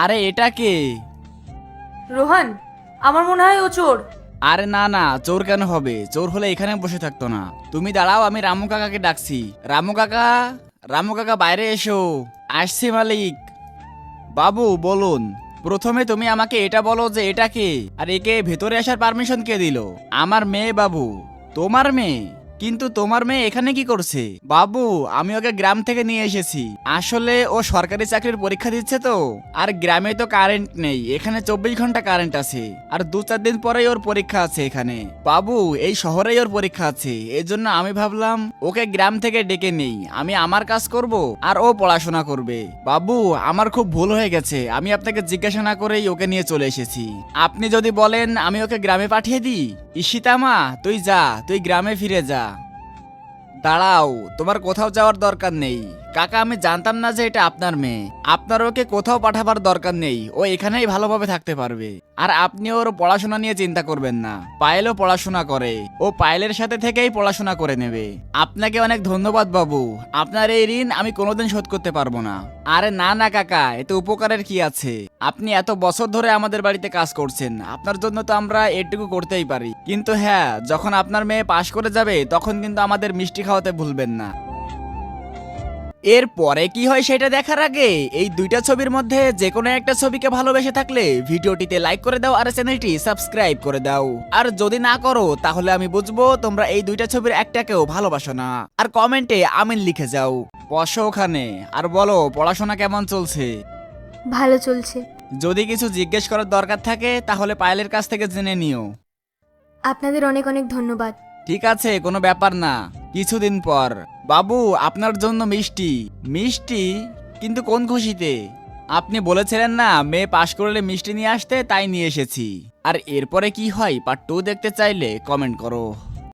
আরে এটা কে? রোহান, আমার মনে হয় ও চোর। আরে না না, চোর কেন হবে? চোর হলে এখানে বসে থাকতো না। তুমি দাঁড়াও, আমি রামু কাকাকে ডাকছি। রামু কাকা, রামু কাকা বাইরে এসো। আসছি মালিক। বাবু বলুন। প্রথমে তুমি আমাকে এটা বলো যে এটা কে, আর একে ভেতরে আসার পারমিশন কে দিল? আমার মেয়ে বাবু। তোমার মেয়ে? কিন্তু তোমার মেয়ে এখানে কি করছে? বাবু, আমি ওকে গ্রাম থেকে নিয়ে এসেছি। আসলে ও সরকারি চাকরির পরীক্ষা দিচ্ছে তো। আর গ্রামে তো কারেন্ট নেই, এখানে 24 ঘন্টা কারেন্ট আছে। আর 2-4 দিন পরেই ওর পরীক্ষা আছে এখানে। বাবু, এই শহরেই ওর পরীক্ষা আছে, এই জন্য আমি ভাবলাম ওকে গ্রাম থেকে ডেকে নেই। আমি আমার কাজ করব আর ও পড়াশোনা করবে। বাবু, আমার খুব ভুল হয়ে গেছে, আমি আপনাকে জিজ্ঞাসা না করেই ওকে নিয়ে চলে এসেছি। আপনি যদি বলেন আমি ওকে গ্রামে পাঠিয়ে দিই। ঈশিতামা, তুই যা, তুই গ্রামে ফিরে যা। দাঁড়াও, তোমার কোথাও যাওয়ার দরকার নেই। কাকা, আমি জানতাম না যে এটা আপনার মেয়ে। আপনার ওকে কোথাও পাঠাবার দরকার নেই, ও এখানেই ভালোভাবে থাকতে পারবে। আর আপনি ওর পড়াশোনা নিয়ে চিন্তা করবেন না। পায়েলও পড়াশোনা করে, ও পায়েলের সাথে থেকেই পড়াশোনা করে নেবে। আপনাকে অনেক ধন্যবাদ বাবু, আপনার এই ঋণ আমি কোনোদিন শোধ করতে পারবো না। আরে না না কাকা, এতে উপকারের কি আছে? আপনি এত বছর ধরে আমাদের বাড়িতে কাজ করছেন, আপনার জন্য তো আমরা এটুকু করতেই পারি। কিন্তু হ্যাঁ, যখন আপনার মেয়ে পাশ করে যাবে তখন কিন্তু আমাদের মিষ্টি খাওয়াতে ভুলবেন না। এর পরে কি হয় সেটা দেখার আগে এই দুইটা ছবির মধ্যে যে কোনো একটা ছবিকে ভালোবেসে থাকলে ভিডিওটিতে লাইক করে দাও আর চ্যানেলটি সাবস্ক্রাইব করে দাও। আর যদি না করো তাহলে আমি বুঝবো তোমরা এই দুইটা ছবির একটাকেও ভালোবাসো না। আর কমেন্টে আমিন লিখে যাও। বসো ওখানে আর বলো পড়াশোনা কেমন চলছে। ভালো চলছে। যদি কিছু জিজ্ঞেস করার দরকার থাকে তাহলে পায়েলের কাছ থেকে জেনে নিও। আপনাদের অনেক অনেক ধন্যবাদ। ঠিক আছে, কোনো ব্যাপার না। কিছুদিন পর। বাবু, আপনার জন্য মিষ্টি। মিষ্টি? কিন্তু কোন খুশিতে? আপনি বলেছিলেন না মেয়ে পাশ করলে মিষ্টি নিয়ে আসতে, তাই নিয়ে এসেছি। আর এরপরে কি হয় পার্ট 2 দেখতে চাইলে কমেন্ট করো।